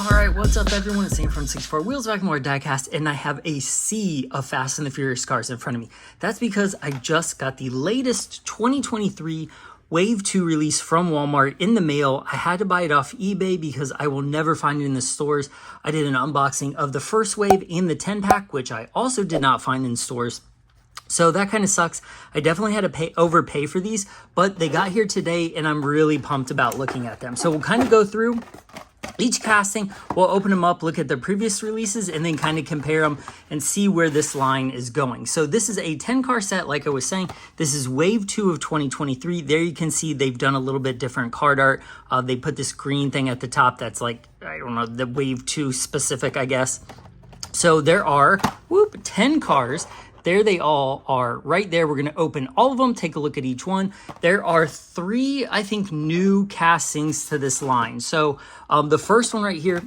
Alright, what's up everyone? It's Sam from 64 Wheels Back More Diecast, and I have a sea of Fast and the Furious cars in front of me. That's because I just got the latest 2023 Wave 2 release from Walmart in the mail. I had to buy it off eBay because I will never find it in the stores. I did an unboxing of the first wave and the 10-pack, which I also did not find in stores. So that kind of sucks. I definitely had to overpay for these, but they got here today and I'm really pumped about looking at them. So we'll kind of go through each casting, we'll open them up, look at the previous releases, and then kind of compare them and see where this line is going. So this is a 10-car set, like I was saying. This is Wave 2 of 2023. There you can see they've done a little bit different card art. They put this green thing at the top that's like, I don't know, the Wave 2 specific, I guess. So there are 10 cars. There they all are right there. We're going to open all of them, take a look at each one. There are 3, I think, new castings to this line. So the first one right here,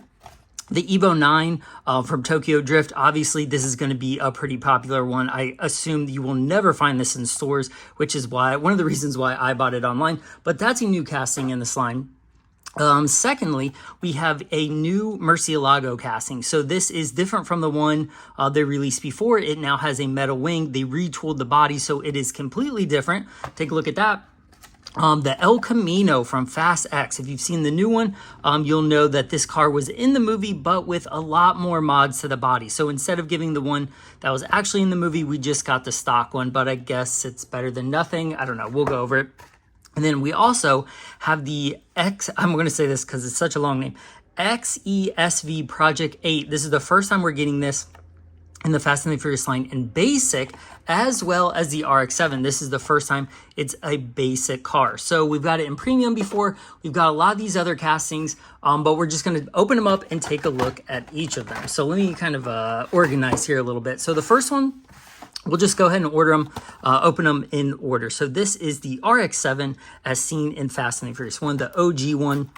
the Evo 9 from Tokyo Drift. Obviously, this is going to be a pretty popular one. I assume you will never find this in stores, which is why one of the reasons why I bought it online. But that's a new casting in this line. Secondly, we have a new Murcielago casting. So this is different from the one they released before. It now has a metal wing. They retooled the body, so it is completely different. Take a look at that. The El Camino from Fast X. If you've seen the new one, you'll know that this car was in the movie, but with a lot more mods to the body. So instead of giving the one that was actually in the movie, we just got the stock one, but I guess it's better than nothing. I don't know. We'll go over it. And then we also have the I'm going to say this because it's such a long name, XE SV Project 8. This is the first time we're getting this in the Fast and the Furious line in basic, as well as the RX-7. This is the first time it's a basic car. So we've got it in premium before. We've got a lot of these other castings, but we're just going to open them up and take a look at each of them. So let me kind of organize here a little bit. So the first one, we'll just go ahead and order them, open them in order. So this is the RX-7 as seen in Fast and the Furious 1, the OG one.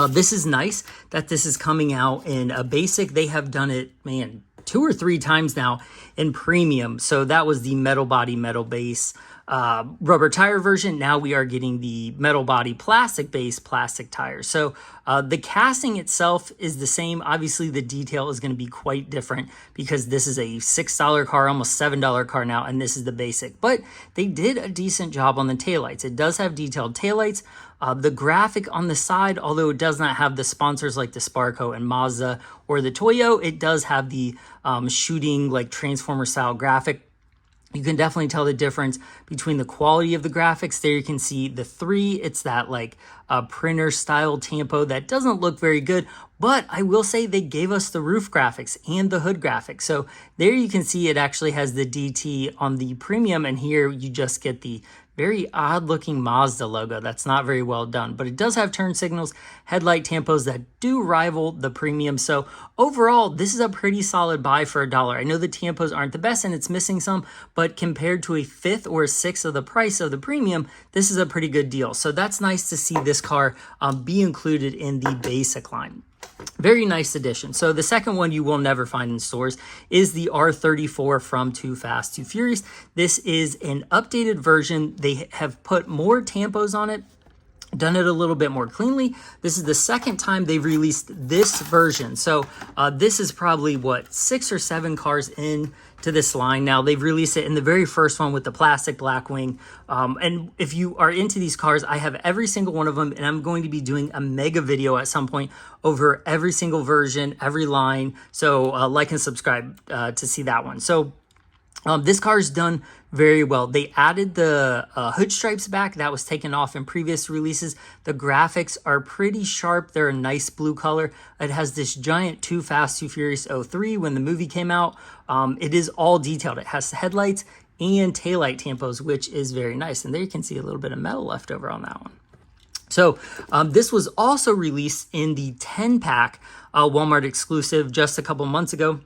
This is nice that this is coming out in a basic. They have done it, man, 2 or 3 times now in premium. So that was the metal body, metal base, rubber tire version. Now we are getting the metal body, plastic base, plastic tires. So the casting itself is the same. Obviously, the detail is going to be quite different because this is a $6 car, almost $7 car now, and this is the basic. But they did a decent job on the taillights. It does have detailed taillights. The graphic on the side, although it does not have the sponsors like the Sparco and Mazda or the Toyo, it does have the shooting like Transformer style graphic. You can definitely tell the difference between the quality of the graphics. There you can see the 3. It's that like printer style tampo that doesn't look very good. But I will say they gave us the roof graphics and the hood graphics. So there you can see it actually has the DT on the premium. And here you just get the very odd looking Mazda logo. That's not very well done, but it does have turn signals, headlight tampos that do rival the premium. So overall, this is a pretty solid buy for $1. I know the tampos aren't the best and it's missing some, but compared to a 5th or a 6th of the price of the premium, this is a pretty good deal. So that's nice to see this car be included in the basic line. Very nice addition. So the second one you will never find in stores is the R34 from Too Fast, Too Furious. This is an updated version. They have put more tampos on it, done it a little bit more cleanly. This is the second time they've released this version. So this is probably, what, 6 or 7 cars in to this line. Now, they've released it in the very first one with the plastic black wing. And if you are into these cars, I have every single one of them, and I'm going to be doing a mega video at some point over every single version, every line. So like and subscribe to see that one. So this car is done very well. They added the hood stripes back. That was taken off in previous releases. The graphics are pretty sharp. They're a nice blue color. It has this giant Too Fast, Too Furious 03 when the movie came out. It is all detailed. It has headlights and taillight tampos, which is very nice. And there you can see a little bit of metal left over on that one. So this was also released in the 10-pack Walmart exclusive just a couple months ago.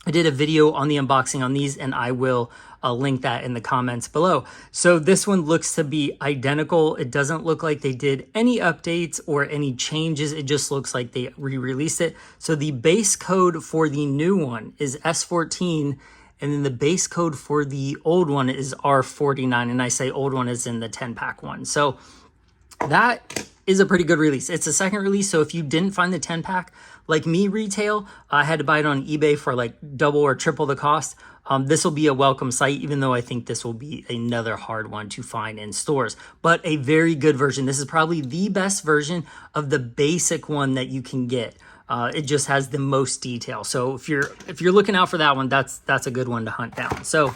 I did a video on the unboxing on these, and I will link that in the comments below. So this one looks to be identical. It doesn't look like they did any updates or any changes. It just looks like they re-released it. So the base code for the new one is S14, and then the base code for the old one is R49. And I say old one is in the 10-pack one. So that is a pretty good release. It's a second release, so if you didn't find the 10-pack, like me retail, I had to buy it on eBay for like double or triple the cost. This will be a welcome sight, even though I think this will be another hard one to find in stores. But a very good version. This is probably the best version of the basic one that you can get. It just has the most detail. So if you're looking out for that one, that's a good one to hunt down. So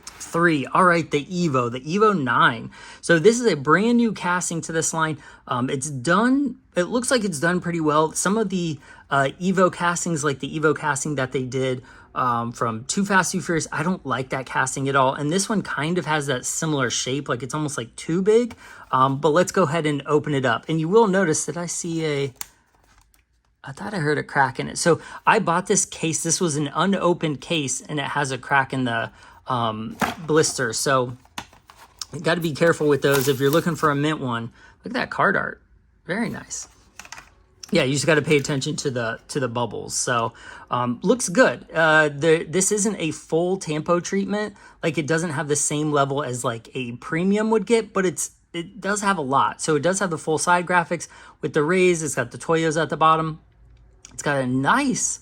3, all right, the Evo 9. So this is a brand new casting to this line. It's done, it looks like it's done pretty well. Some of the Evo castings, like the Evo casting that they did from Too Fast, Too Furious, I don't like that casting at all. And this one kind of has that similar shape, like it's almost like too big. But let's go ahead and open it up. And you will notice that I thought I heard a crack in it. So I bought this case. This was an unopened case, and it has a crack in the blister. So you got to be careful with those. If you're looking for a mint one, look at that card art. Very nice. Yeah, you just got to pay attention to the bubbles. So looks good. This isn't a full tampo treatment. Like, it doesn't have the same level as like a premium would get, but it does have a lot. So it does have the full side graphics with the rays. It's got the Toyos at the bottom. It's got a nice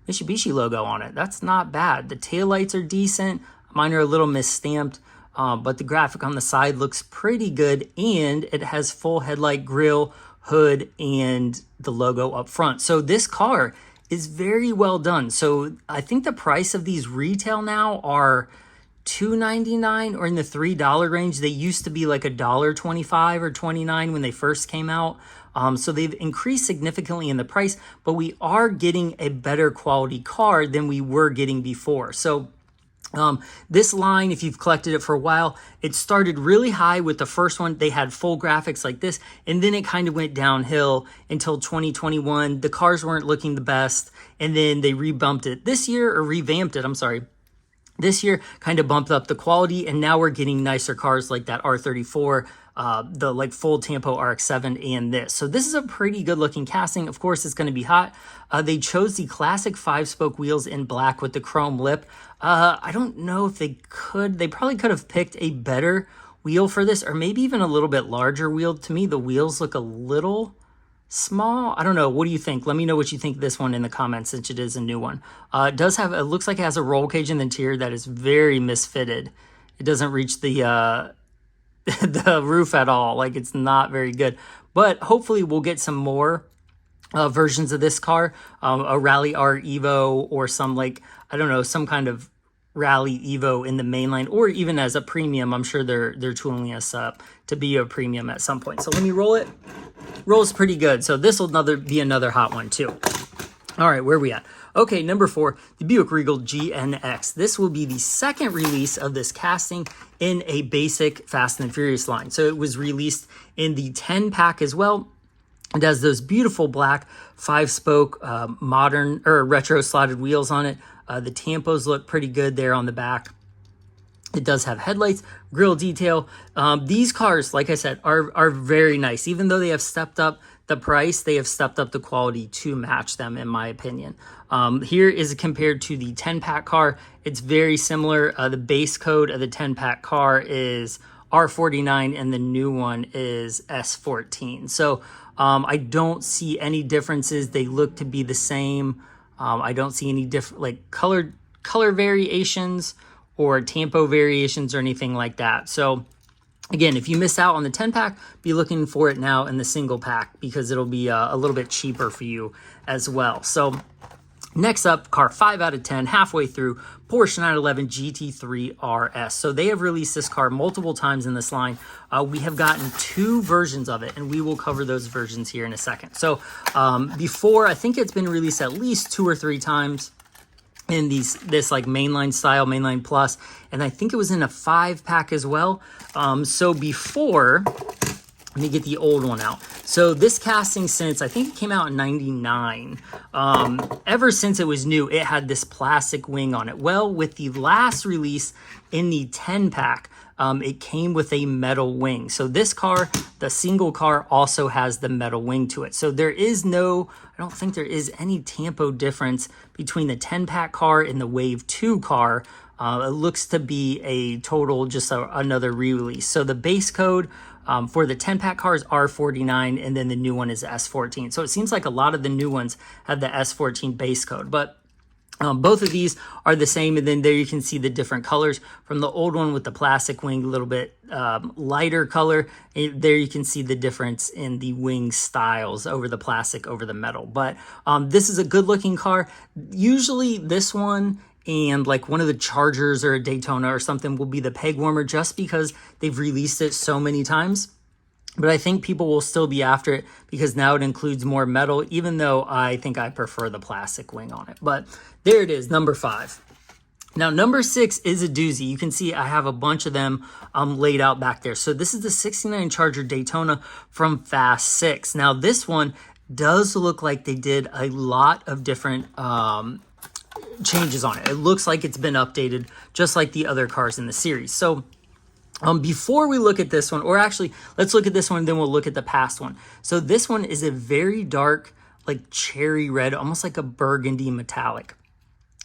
Mitsubishi logo on it. That's not bad. The taillights are decent. Mine are a little misstamped, but the graphic on the side looks pretty good, and it has full headlight, grille, hood, and the logo up front. So this car is very well done. So I think the price of these retail now are $2.99 or in the $3 range. They used to be like $1.25 or $29 when they first came out. So they've increased significantly in the price, but we are getting a better quality car than we were getting before. So this line, if you've collected it for a while, it started really high with the first one. They had full graphics like this, and then it kind of went downhill until 2021. The cars weren't looking the best, and then they revamped it this year, this year, kind of bumped up the quality, and now we're getting nicer cars like that R34, the like full Tampo RX-7, and this. So this is a pretty good looking casting. Of course, it's going to be hot. They chose the classic 5-spoke wheels in black with the chrome lip. I don't know if they probably could have picked a better wheel for this, or maybe even a little bit larger wheel. To me, the wheels look a little small. I don't know. What do you think? Let me know what you think of this one in the comments, since it is a new one. It looks like it has a roll cage in the interior that is very misfitted. It doesn't reach the the roof at all. Like, it's not very good. But hopefully we'll get some more versions of this car, a Rally R Evo, or some, like, I don't know, some kind of Rally Evo in the mainline, or even as a premium. I'm sure they're tooling us up to be a premium at some point. So let me roll it. Rolls pretty good. So this will be another hot one too. All right, where are we at? Okay, number 4, the Buick Regal GNX. This will be the second release of this casting in a basic Fast and Furious line. So it was released in the 10-pack as well. It has those beautiful black 5-spoke modern or retro slotted wheels on it. The tampos look pretty good there on the back. It does have headlights, grille detail. These cars, like I said, are very nice. Even though they have stepped up the price, they have stepped up the quality to match them, in my opinion. Here is compared to the 10-pack car. It's very similar. The base code of the 10-pack car is R49, and the new one is S14. So I don't see any differences. They look to be the same. I don't see any different, like, color variations or tampo variations or anything like that. So again, if you miss out on the 10-pack, be looking for it now in the single pack, because it'll be a little bit cheaper for you as well. So next up, car 5 out of 10, halfway through, Porsche 911 GT3 RS. So they have released this car multiple times in this line. We have gotten 2 versions of it, and we will cover those versions here in a second. So before, I think it's been released at least 2 or 3 times in this like mainline style, mainline plus, and I think it was in a 5-pack as well. So before, let me get the old one out. So this casting, since I think it came out in 99, ever since it was new, it had this plastic wing on it. Well, with the last release in the 10-pack, it came with a metal wing. So this car, the single car, also has the metal wing to it. So there is no, I don't think there is any tampo difference between the 10-pack car and the Wave 2 car. It looks to be a total, just another re-release. So the base code For the 10-pack cars, R49, and then the new one is S14. So it seems like a lot of the new ones have the S14 base code, but both of these are the same, and then there you can see the different colors from the old one with the plastic wing, a little bit lighter color. There you can see the difference in the wing styles over the plastic, over the metal. But this is a good looking car. Usually this one and like one of the Chargers or a Daytona or something will be the peg warmer just because they've released it so many times. But I think people will still be after it because now it includes more metal, even though I think I prefer the plastic wing on it. But there it is, number 5. Now, number 6 is a doozy. You can see I have a bunch of them laid out back there. So this is the 69 Charger Daytona from Fast 6. Now, this one does look like they did a lot of different changes on it. It looks like it's been updated just like the other cars in the series. So before we look at this one, or actually, let's look at this one, then we'll look at the past one. So this one is a very dark, like cherry red, almost like a burgundy metallic.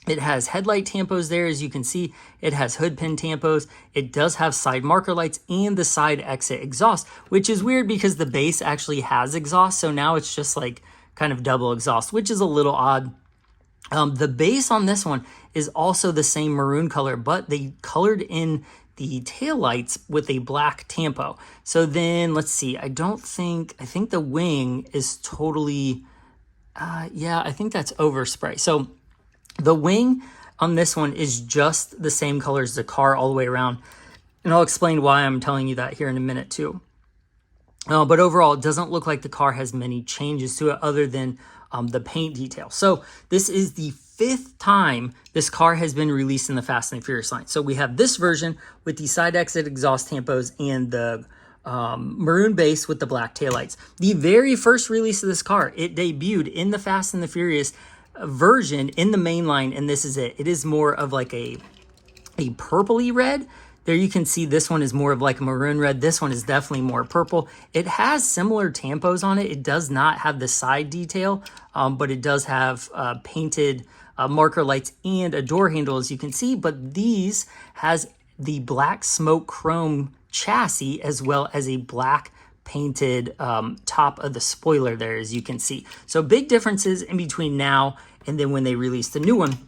It has headlight tampos there, as you can see. It has hood pin tampos. It does have side marker lights and the side exit exhaust, which is weird because the base actually has exhaust. So now it's just like kind of double exhaust, which is a little odd. The base on this one is also the same maroon color, but they colored in the taillights with a black tampo. So then let's see, I think the wing is totally, yeah, I think that's overspray. So the wing on this one is just the same color as the car all the way around. And I'll explain why I'm telling you that here in a minute too. But overall, it doesn't look like the car has many changes to it other than the paint detail. So this is the 5th time this car has been released in the Fast and Furious line. So we have this version with the side exit exhaust tampos and the maroon base with the black taillights. The very first release of this car, it debuted in the Fast and the Furious version in the main line, and this is it. It is more of like a purpley red. There you can see this one is more of like a maroon red. This one is definitely more purple. It has similar tampos on it. It does not have the side detail, but it does have painted marker lights and a door handle, as you can see. But these has the black smoke chrome chassis as well as a black painted top of the spoiler there, as you can see. So big differences in between now and then when they released the new one.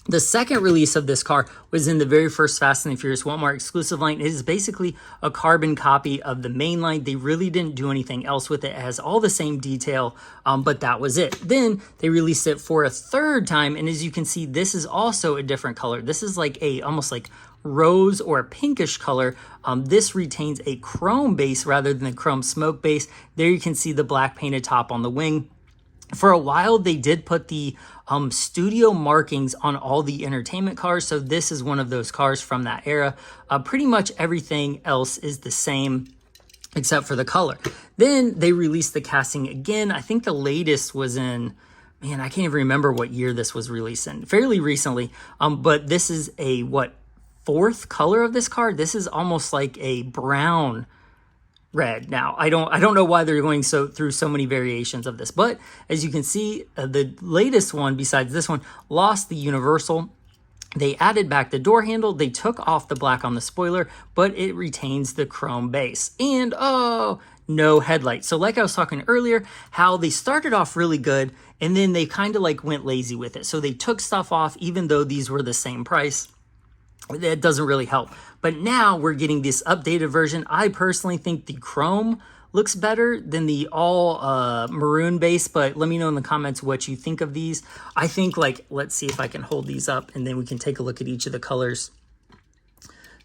The second release of this car was in the very first Fast and Furious Walmart exclusive line. It is basically a carbon copy of the main line. They really didn't do anything else with it. It has all the same detail, but that was it. Then they released it for a third time, and as you can see, this is also a different color. This is like almost like rose or a pinkish color. This retains a chrome base rather than a chrome smoke base. There you can see the black painted top on the wing. For a while, they did put the studio markings on all the entertainment cars. So this is one of those cars from that era. Pretty much everything else is the same except for the color. Then they released the casting again. I think the latest was in, man, I can't even remember what year this was released in. Fairly recently. But this is a, fourth color of this car? This is almost like a brown red. Now, I don't know why they're going through so many variations of this, but as you can see, the latest one besides this one lost the universal. They added back the door handle. They took off the black on the spoiler, but it retains the chrome base. And no headlights. So like I was talking earlier, how they started off really good and then they kind of like went lazy with it. So they took stuff off even though these were the same price. That doesn't really help. But now we're getting this updated version. I personally think the chrome looks better than the all maroon base, but let me know in the comments what you think of these. I think, like, let's see if I can hold these up and then we can take a look at each of the colors.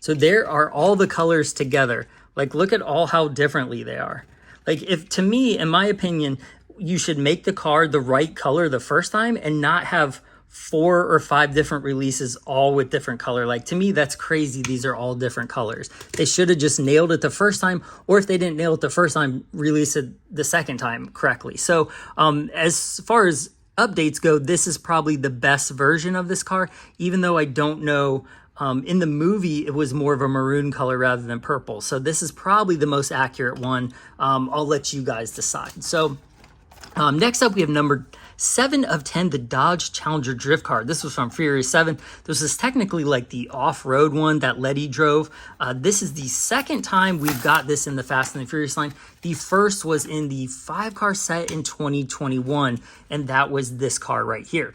So there are all the colors together. Like, look at all how differently they are. Like, if to me, in my opinion, you should make the car the right color the first time and not have 4 or 5 different releases all with different color. Like, to me, that's crazy. These are all different colors. They should have just nailed it the first time, or if they didn't nail it the first time, release it the second time correctly. So as far as updates go, this is probably the best version of this car, even though I don't know, in the movie, it was more of a maroon color rather than purple. So this is probably the most accurate one. I'll let you guys decide. So next up, we have number 7 of 10, the Dodge Challenger drift car. This was from Furious 7. This is technically like the off-road one that Letty drove. This is the second time we've got this in the Fast and the Furious line. The first was in the 5-car set in 2021, and that was this car right here.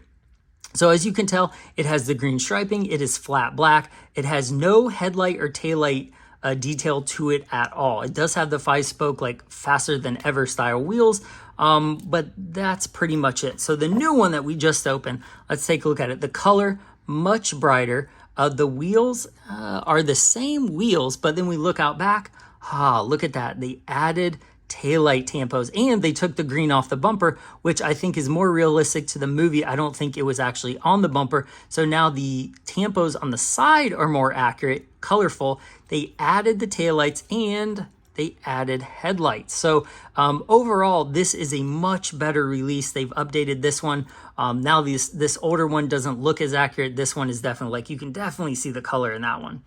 So as you can tell, it has the green striping. It is flat black. It has no headlight or taillight detail to it at all. It does have the 5-spoke, like faster than ever style wheels, but that's pretty much it. So the new one that we just opened, let's take a look at it. The color, much brighter. The wheels are the same wheels, but then we look out back. Look at that. They added taillight tampos, and they took the green off the bumper, which I think is more realistic to the movie. I don't think it was actually on the bumper. So now the tampos on the side are more accurate, colorful. They added the taillights and they added headlights. So overall, this is a much better release. They've updated this one. Now this older one doesn't look as accurate. This one is definitely, like, you can definitely see the color in that one.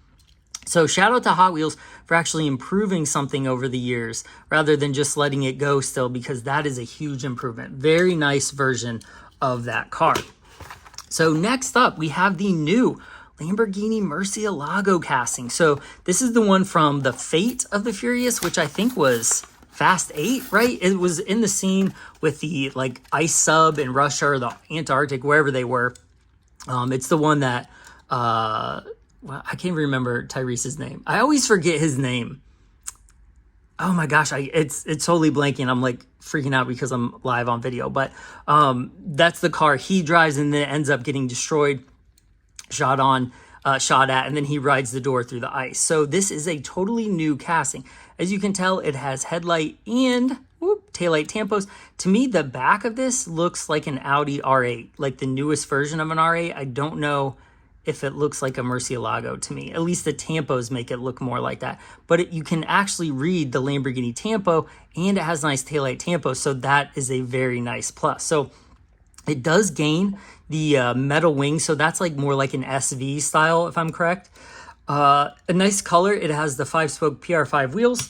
So shout out to Hot Wheels for actually improving something over the years rather than just letting it go still, because that is a huge improvement. Very nice version of that car. So next up, we have the new Lamborghini Murcielago casting. So this is the one from the Fate of the Furious, which I think was Fast 8, right? It was in the scene with the like ice sub in Russia or the Antarctic, wherever they were. It's the one that... well, I can't remember Tyrese's name. I always forget his name. Oh my gosh, it's totally blanking. I'm like freaking out because I'm live on video. But that's the car he drives and then ends up getting destroyed, shot at, and then he rides the door through the ice. So this is a totally new casting. As you can tell, it has headlight and taillight tampos. To me, the back of this looks like an Audi R8, like the newest version of an R8. I don't know if it looks like a Murcielago to me. At least the tampos make it look more like that. But you can actually read the Lamborghini tampo, and it has nice taillight tampos, so that is a very nice plus. So it does gain the metal wing, so that's like more like an SV style, if I'm correct. A nice color. It has the 5-spoke PR5 wheels.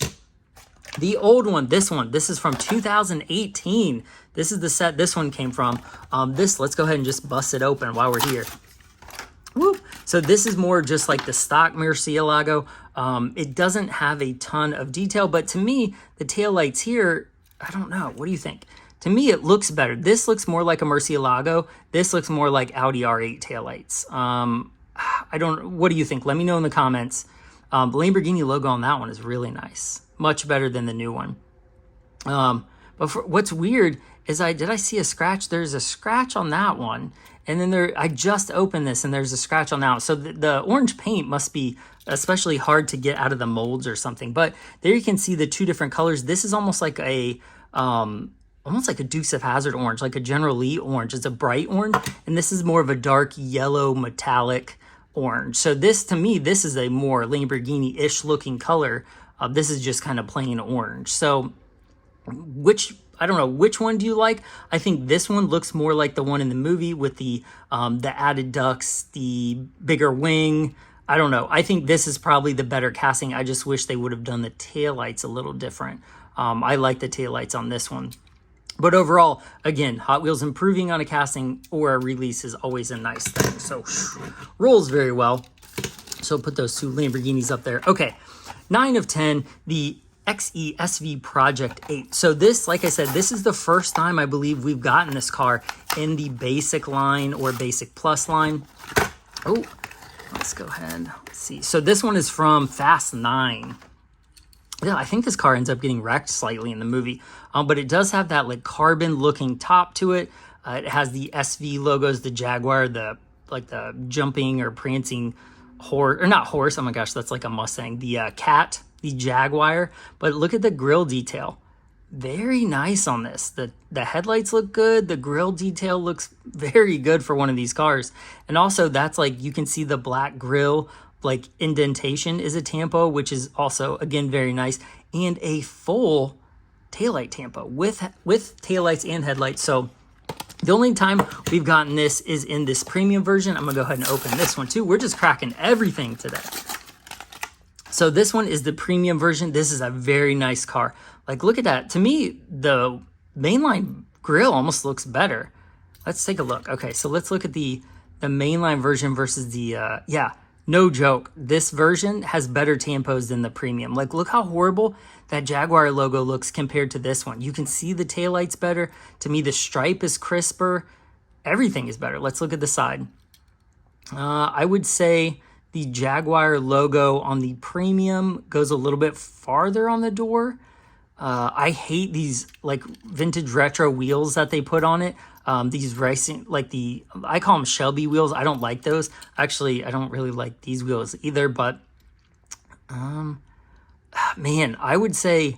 The old one, this is from 2018. This is the set this one came from. Let's go ahead and just bust it open while we're here. Whoop. So this is more just like the stock Murcielago. It doesn't have a ton of detail, but to me, the taillights here, I don't know. What do you think? To me, it looks better. This looks more like a Murcielago. This looks more like Audi R8 taillights. What do you think? Let me know in the comments. The Lamborghini logo on that one is really nice. Much better than the new one. But what's weird is did I see a scratch? There's a scratch on that one. And then I just opened this and there's a scratch on that one. So the orange paint must be especially hard to get out of the molds or something. But there you can see the two different colors. This is almost like a Dukes of Hazzard orange, like a General Lee orange. It's a bright orange, and this is more of a dark yellow metallic orange. So this, to me, this is a more Lamborghini-ish looking color. This is just kind of plain orange. So I don't know, which one do you like? I think this one looks more like the one in the movie with the added ducts, the bigger wing. I don't know. I think this is probably the better casting. I just wish they would have done the taillights a little different. I like the taillights on this one. But overall, again, Hot Wheels improving on a casting or a release is always a nice thing. So rolls very well. So put those two Lamborghinis up there. Okay, 9 of 10, the XE SV Project 8. So this, like I said, this is the first time I believe we've gotten this car in the basic line or basic plus line. Oh, let's go ahead. Let's see. So this one is from Fast 9. Yeah, I think this car ends up getting wrecked slightly in the movie, but it does have that like carbon looking top to it. It has the SV logos, the Jaguar, the jumping or prancing horse, or not horse. Oh my gosh, that's like a Mustang. The cat, the Jaguar. But look at the grille detail. Very nice on this. The headlights look good. The grille detail looks very good for one of these cars. And also that's like, you can see the black grille like indentation is a tampo, which is also, again, very nice. And a full taillight tampo with taillights and headlights. So the only time we've gotten this is in this premium version. I'm gonna go ahead and open this one too. We're just cracking everything today. So this one is the premium version. This is a very nice car. Like, look at that. To me, the mainline grille almost looks better. Let's take a look. Okay, so let's look at the mainline version versus the, yeah, no joke. This version has better tampos than the premium. Like, look how horrible that Jaguar logo looks compared to this one. You can see the taillights better. To me, the stripe is crisper. Everything is better. Let's look at the side. I would say the Jaguar logo on the premium goes a little bit farther on the door. I hate these like vintage retro wheels that they put on it. These racing, like I call them Shelby wheels. I don't like those. Actually, I don't really like these wheels either, but, man, I would say,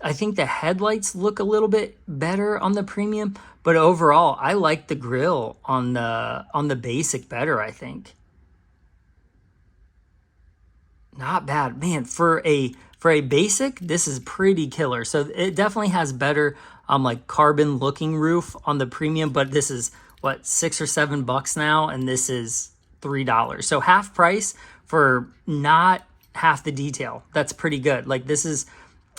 I think the headlights look a little bit better on the premium, but overall, I like the grille on the basic better, I think. Not bad, man. For a basic, this is pretty killer. So it definitely has better like carbon looking roof on the premium, but this is what, $6 or $7 now, and this is $3. So half price for not half the detail. That's pretty good. Like, this is,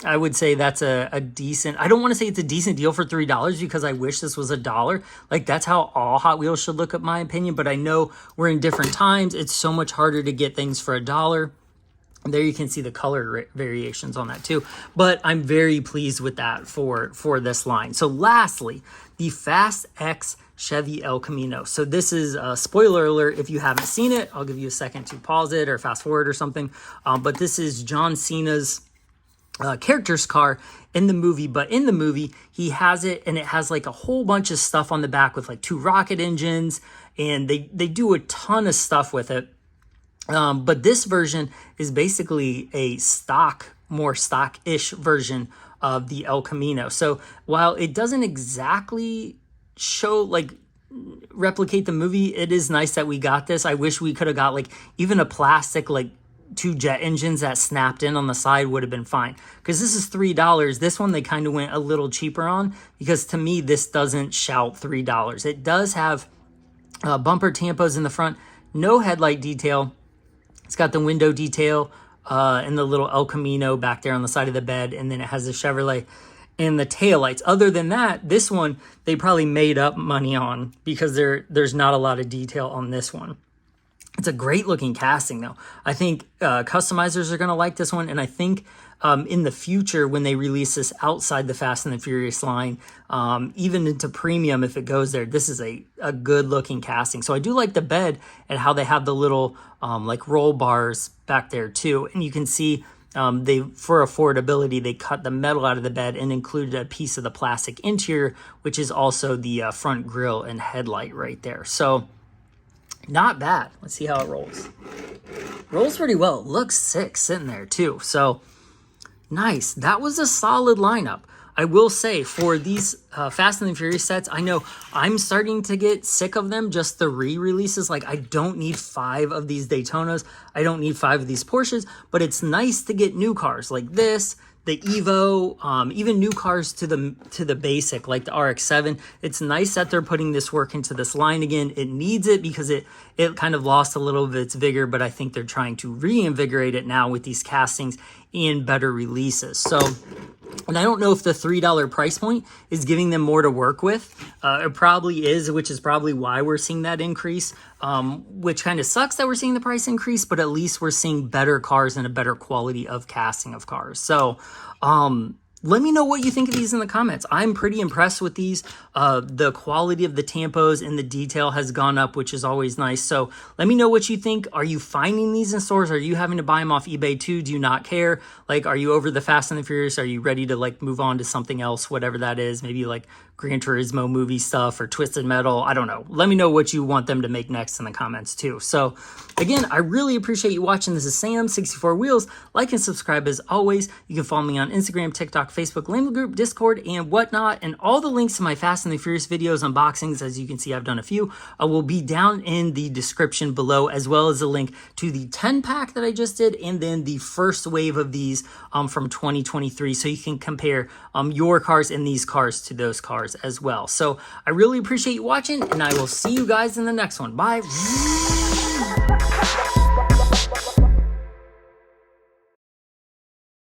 I would say that's a decent, I don't want to say it's a decent deal for $3 because I wish this was $1. Like, that's how all Hot Wheels should look, in my opinion, but I know we're in different times. It's so much harder to get things for $1. There you can see the color variations on that too. But I'm very pleased with that for this line. So lastly, the Fast X Chevy El Camino. So this is a spoiler alert. If you haven't seen it, I'll give you a second to pause it or fast forward or something. But this is John Cena's character's car in the movie. But in the movie, he has it, and it has like a whole bunch of stuff on the back with like 2 rocket engines. And they do a ton of stuff with it. But this version is basically a more stock-ish version of the El Camino. So while it doesn't exactly replicate the movie, it is nice that we got this. I wish we could have got like even a plastic, like 2 jet engines that snapped in on the side would have been fine. Because this is $3. This one they kind of went a little cheaper on, because to me, this doesn't shout $3. It does have bumper tampos in the front, no headlight detail. It's got the window detail and the little El Camino back there on the side of the bed, and then it has the Chevrolet and the taillights. Other than that, this one, they probably made up money on because there's not a lot of detail on this one. It's a great looking casting though. I think customizers are going to like this one, and I think in the future when they release this outside the Fast and the Furious line, even into premium, if it goes there, this is a good looking casting. So I do like the bed and how they have the little like roll bars back there too. And you can see for affordability, they cut the metal out of the bed and included a piece of the plastic interior, which is also the front grille and headlight right there. So not bad. Let's see how it rolls. Rolls pretty well. It looks sick sitting there too. So nice. That was a solid lineup. I will say, for these Fast and the Furious sets, I know I'm starting to get sick of them, just the re-releases. Like, I don't need 5 of these Daytonas. I don't need 5 of these Porsches, but it's nice to get new cars like this, the Evo, even new cars to the basic, like the RX-7. It's nice that they're putting this work into this line again. It needs it because it kind of lost a little of its vigor, but I think they're trying to reinvigorate it now with these castings and better releases. So, and I don't know if the $3 price point is giving them more to work with. It probably is, which is probably why we're seeing that increase, which kind of sucks that we're seeing the price increase, but at least we're seeing better cars and a better quality of casting of cars. So, let me know what you think of these in the comments. I'm pretty impressed with these. The quality of the tampos and the detail has gone up, which is always nice. So let me know what you think. Are you finding these in stores? Are you having to buy them off eBay too? Do you not care? Like, are you over the Fast and the Furious? Are you ready to like move on to something else, whatever that is? Maybe like Gran Turismo movie stuff or Twisted Metal. I don't know. Let me know what you want them to make next in the comments too. So again, I really appreciate you watching. This is Sam, 64 Wheels. Like and subscribe as always. You can follow me on Instagram, TikTok, Facebook, Lambo Group, Discord, and whatnot. And all the links to my Fast and the Furious videos, unboxings, as you can see, I've done a few, will be down in the description below, as well as a link to the 10-pack that I just did, and then the first wave of these from 2023, so you can compare your cars and these cars to those cars as well. So I really appreciate you watching, and I will see you guys in the next one. Bye.